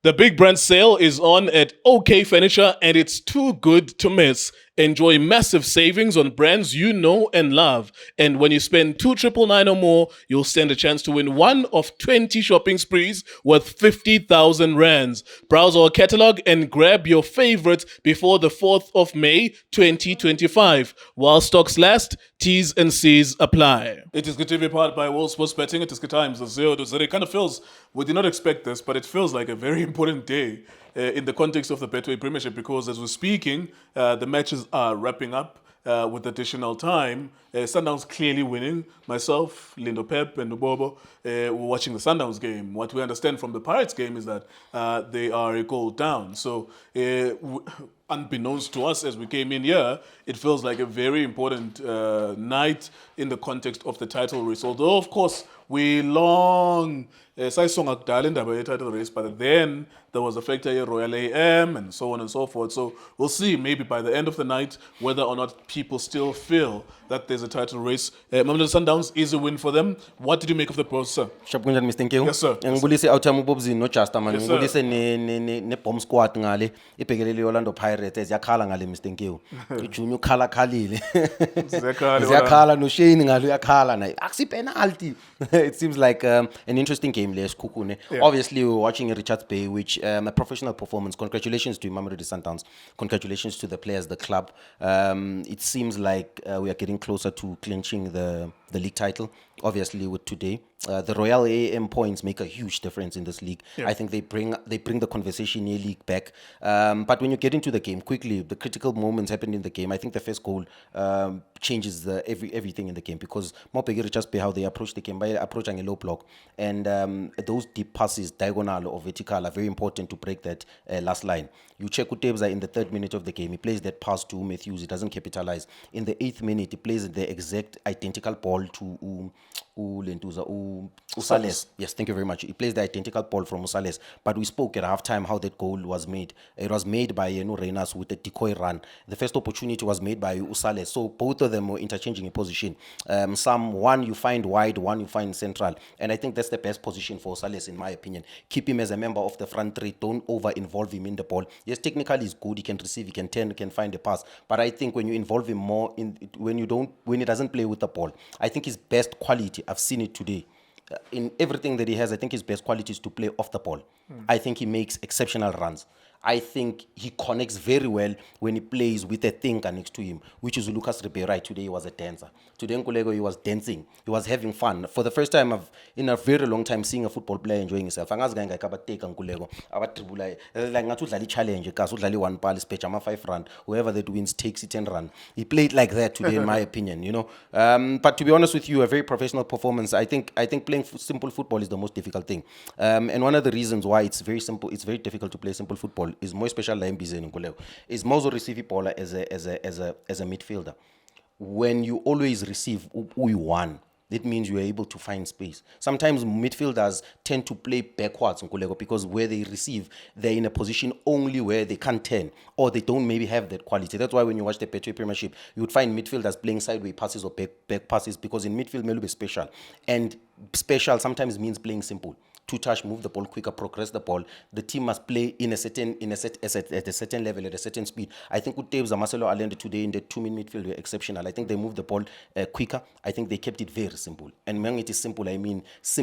The big brand sale is on at OK Furniture and it's too good to miss. Enjoy massive savings on brands you know and love. And when you spend 2,999 or more, you'll stand a chance to win one of 20 shopping sprees worth 50,000 rands. Browse our catalog and grab your favorites before the 4th of May 2025. While stocks last, T's and C's apply. It is good to be powered by World Sports Betting. It is good times, 0 to 0. It kind of feels, we did not expect this, but it feels like a very important day in the context of the Betway Premiership because as we're speaking, the matches are wrapping up with additional time. Sundowns clearly winning. Myself, Lindo Pep, and Nubobo were watching the Sundowns game. What we understand from the Pirates game is that they are a goal down. So, unbeknownst to us as we came in here, it feels like a very important night in the context of the title race. Although, of course, we long sayisonga kudala indaba ye-title race, but then there was a factor here, Royal AM, and so on and so forth. So we'll see maybe by the end of the night whether or not people still feel that there's a title race. Mamelodi Sundowns is a win for them. What did you make of the process, sir? Shakunjani Mr. Nkiwu? Yes, sir. Ngibulise outcome ubobzini no Justa man. Yes, sir. Ngibulise ne bomb squad ngale ibhekelele Orlando Pirates yakhala ngale Mr. Nkiwu. Ijunyu khala khalile. Ziyakhala no Shane ngalo yakhala naye. Akusi penalty. It seems like an interesting game les Kukune. Yeah. Obviously we're watching Richards Bay, which a professional performance. Congratulations to Mamelodi Sundowns. Congratulations to the players, the club. It seems like we are getting closer to clinching the league title. Obviously, with today, the Royal AM points make a huge difference in this league. Yeah. I think they bring the conversation near league back. But when you get into the game quickly, the critical moments happened in the game. I think the first goal changes everything in the game because Mopegi Richards Bay how they approach the game by approaching a low block and those deep passes, diagonal or vertical, are very important to break that last line. You check Utebza in the 3rd minute of the game. He plays that pass to Matthews. He doesn't capitalize. In the 8th minute, he plays the exact identical ball to Usales. Yes, thank you very much. He plays the identical ball from Usales. But we spoke at halftime how that goal was made. It was made by Reyners with a decoy run. The first opportunity was made by Usales. So both of them were interchanging a position. One you find wide, one you find central. And I think that's the best position for Usales in my opinion. Keep him as a member of the front three. Don't over-involve him in the ball. Yes, technically he's good. He can receive, he can turn, he can find a pass. But I think when you involve him more, when he doesn't play with the ball, I think his best quality, I've seen it today, in everything that he has, I think his best quality is to play off the ball. I think he makes exceptional runs. I think he connects very well when he plays with a thinker next to him, which is Lucas Ribeiro. Today he was a dancer. Today Nkulego, he was dancing. He was having fun. For the first time in a very long time seeing a football player enjoying himself. Angazi ngeke akabateka Nkulego. Abatribula like ngathi udlala challenge kasi udlala one ball speech ama 5 run. Whoever that wins takes it and run. He played like that today in my opinion, you know. But to be honest with you, a very professional performance. I think playing simple football is the most difficult thing. And one of the reasons why it's very simple, it's very difficult to play simple football is more special la embizeni Nkulego. Is more receive ball as a midfielder. When you always receive who you want, that means you are able to find space. Sometimes midfielders tend to play backwards Nkulego because where they receive, they're in a position only where they can't turn or they don't maybe have that quality. That's why when you watch the Betway Premiership, you would find midfielders playing sideways passes or back passes because in midfield, may be special. And special sometimes means playing simple. Two-touch, move the ball quicker, progress the ball. The team must play at a certain level, at a certain speed. I think with Tebza, Marcelo Allende today in the 2-minute midfield were exceptional. I think they moved the ball quicker. I think they kept it very simple. And when it is simple, I mean,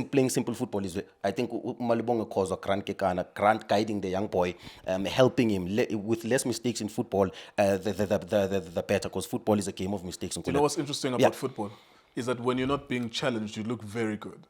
playing simple football is, I think, Malibonga cause or Grant guiding the young boy, helping him with less mistakes in football, the better, because football is a game of mistakes. You know what's interesting about football is that when you're not being challenged, you look very good.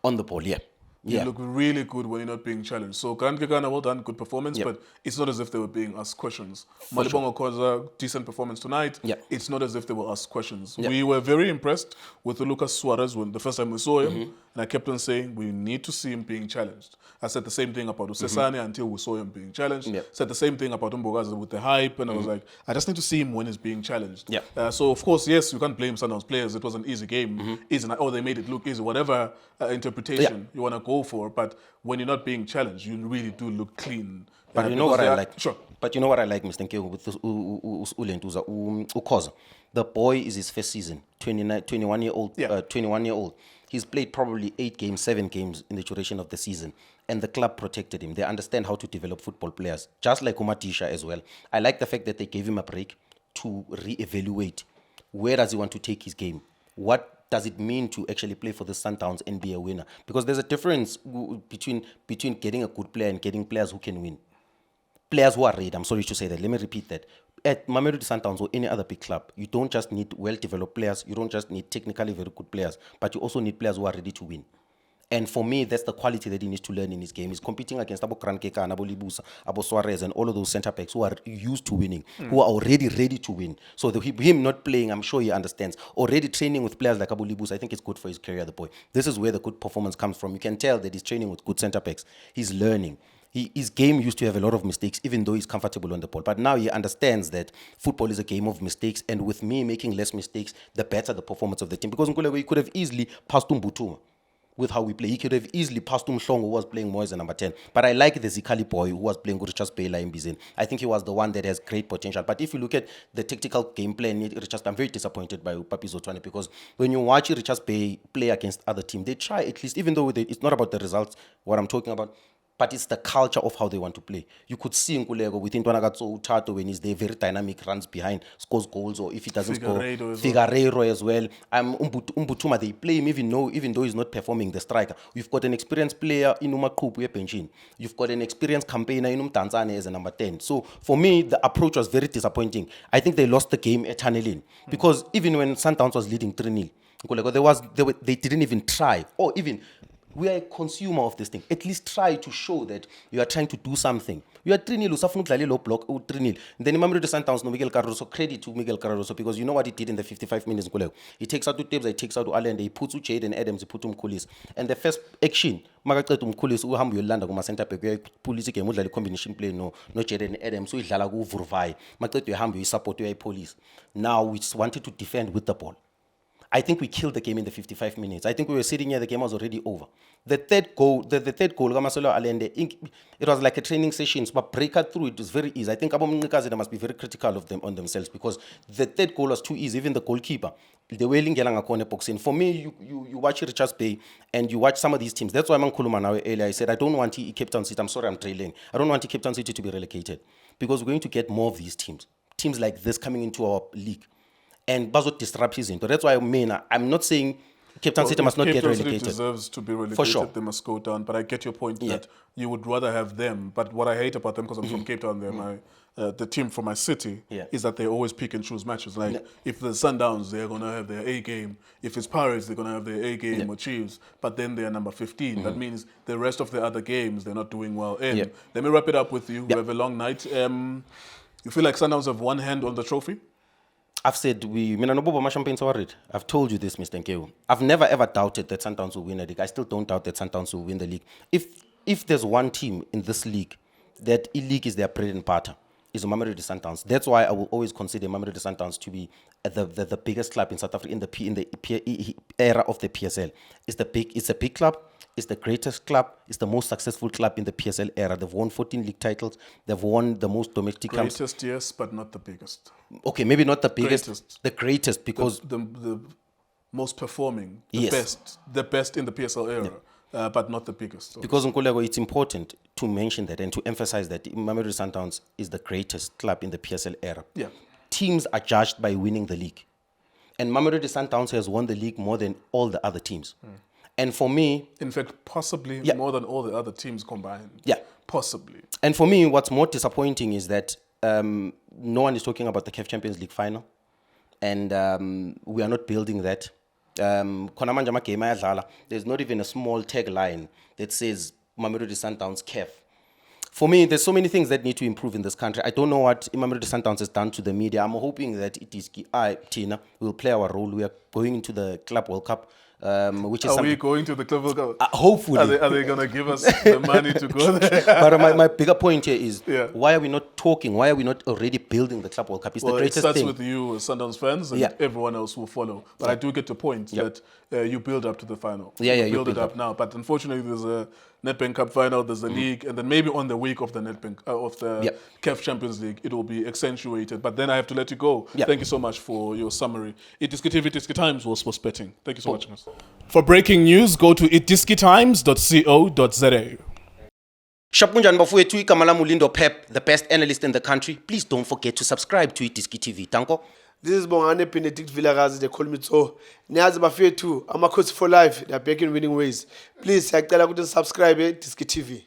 On the ball, yeah. You look really good when you're not being challenged. So Grant Kekana, well done, good performance, but it's not as if they were being asked questions. Malibonga Koza, decent performance tonight. Yeah. It's not as if they were asked questions. Yeah. We were very impressed with Lucas Suarez when the first time we saw him, and I kept on saying we need to see him being challenged. I said the same thing about Usesane until we saw him being challenged. Yeah. Said the same thing about Mbogaza with the hype, and I was like, I just need to see him when he's being challenged. Yeah. So of course, yes, you can't blame Sundowns players. It was an easy game. Easy, they made it look easy. Whatever interpretation you want to go for, but when you're not being challenged, you really do look clean. But you know what I like? Sure. But you know what I like, Mr. Nkiwu, with Ukoza. The boy is his first season, 21-year-old. 21-year-old. He's played probably 8 games, 7 games in the duration of the season. and the club protected him. They understand how to develop football players, just like Umatisha as well. I like the fact that they gave him a break to re-evaluate. Where does he want to take his game? What does it mean to actually play for the Sundowns and be a winner? Because there's a difference between getting a good player and getting players who can win. Players who are ready. I'm sorry to say that. Let me repeat that. At Mamelodi Sundowns or any other big club, you don't just need well-developed players. You don't just need technically very good players, but you also need players who are ready to win. And for me, that's the quality that he needs to learn in his game. He's competing against Abo Krankeka, Abo Libusa, Abo Suarez, and all of those centre backs who are used to winning, who are already ready to win. So him not playing, I'm sure he understands. Already training with players like Abo Libusa, I think it's good for his career, the boy. This is where the good performance comes from. You can tell that he's training with good centre backs. He's learning. His game used to have a lot of mistakes, even though he's comfortable on the ball. But now he understands that football is a game of mistakes, and with me making less mistakes, the better the performance of the team. Because Nkulego, he could have easily passed Mbutuma with how we play. He could have easily passed Mhlongo, who was playing more as a number 10. But I like the Zikali boy who was playing Richard Bela in Bizin. I think he was the one that has great potential. But if you look at the tactical gameplay, I'm very disappointed by Papi Zotwane, because when you watch Richard Bay play against other teams, they try at least, even though it's not about the results, what I'm talking about, but it's the culture of how they want to play. You could see Nkulego within Ntwanakatso Utato when he's there, very dynamic, runs behind, scores goals, or if he doesn't score, Figueiredo as well. Umbutuma, they play him even though he's not performing, the striker. You've got an experienced player in Umakupu Pension. You've got an experienced campaigner in Tanzania as a number 10. So for me, the approach was very disappointing. I think they lost the game at Channeling, because even when Sundowns was leading 3-0, Nkulego, they didn't even try, or even... We are a consumer of this thing. At least try to show that you are trying to do something. You are 3-0, usafuna ukudlala lo block 3-0. Then Mamelodi Sundowns no Miguel Cardoso, credit to Miguel Cardoso, because you know what he did in the 55 minutes. He takes out to Tebza, he takes out to Allende, he puts to Jaden Adams, he puts to Mkhulis. And the first action, makaqeda Mkhulis uhambe uyolanda kuma center back, uyayipolice game udlala combination play no Jaden Adams uyidlala ku Vurvai. Maqeda uyahambe uyisupport uyayipolice. Now we just wanted to defend with the ball. I think we killed the game in the 55 minutes. I think we were sitting here, the game was already over. The third goal, Kamasolo Allende, it was like a training session, but breaker through it was very easy. I think Abomnikazina must be very critical of them on themselves, because the third goal was too easy. Even the goalkeeper, the way Lingelanga corner boxing. For me, you watch Richards Bay and you watch some of these teams. That's why Mankuluma now earlier I said I don't want Cape Town City. I'm sorry, I'm trailing. I don't want Cape Town City to be relegated, because we're going to get more of these teams like this coming into our league. And Bazo disrupt his into. That's why I'm not saying Cape Town City must not get relegated. Cape Town City deserves to be relegated. For sure. They must go down. But I get your point that you would rather have them. But what I hate about them, because I'm from Cape Town, they're the team from my city, is that they always pick and choose matches. Like if the Sundowns, they're going to have their A game. If it's Pirates, they're going to have their A game or Chiefs. But then they're number 15. That means the rest of the other games, they're not doing well in. Let me wrap it up with you. We have a long night. You feel like Sundowns have one hand on the trophy? I've said I've told you this, Mr. Nkeu. I've never ever doubted that Sundowns will win the league. I still don't doubt that Sundowns will win the league. If there's one team in this league that league is their bread and butter, is Mamelodi Sundowns. That's why I will always consider Mamelodi Sundowns to be the biggest club in South Africa in the era of the PSL. It's a big club. It's the greatest club. It's the most successful club in the PSL era. They've won 14 league titles. They've won the most domestic cups. Greatest, yes, but not the biggest. Okay, maybe not the biggest. The greatest, because the most performing, the best in the PSL era, but not the biggest. Obviously. Because Nkulego, it's important to mention that and to emphasize that Mamelodi Sundowns is the greatest club in the PSL era. Yeah. Teams are judged by winning the league, and Mamelodi Sundowns has won the league more than all the other teams. And for me... In fact, possibly more than all the other teams combined. Yeah. Possibly. And for me, what's more disappointing is that no one is talking about the CAF Champions League final. And we are not building that. There's not even a small tagline that says Mamelodi Sundowns CAF. For me, there's so many things that need to improve in this country. I don't know what Mamelodi Sundowns has done to the media. I'm hoping that Tina will play our role. We are going into the Club World Cup. Which is we going to the Club World Cup? Hopefully. Are they going to give us the money to go there? But my bigger point here is, why are we not talking? Why are we not already building the Club World Cup? It's the greatest thing. It starts with you, Sundowns fans, and everyone else will follow. But I do get your point that you build up to the final. You build it up now. But unfortunately, there's a Nedbank Cup final, there's a league, and then maybe on the week of the Nedbank of the CAF Champions League, it will be accentuated. But then I have to let you go. Thank you so much for your summary. iDiskiTV, iDiski Times was sports betting. Thank you so much. For breaking news, go to iDiskiTimes.co.za. Shapunjan bafowethu igama lami Lindo Pep, the best analyst in the country. Please don't forget to subscribe to iDiskiTV. Tanko. This is Bongane Benedict Villagazi, they call me so. Niazi bafethu, I'm a coach for life. They are back in winning ways. Please, I tell you to subscribe to iDiskiTV.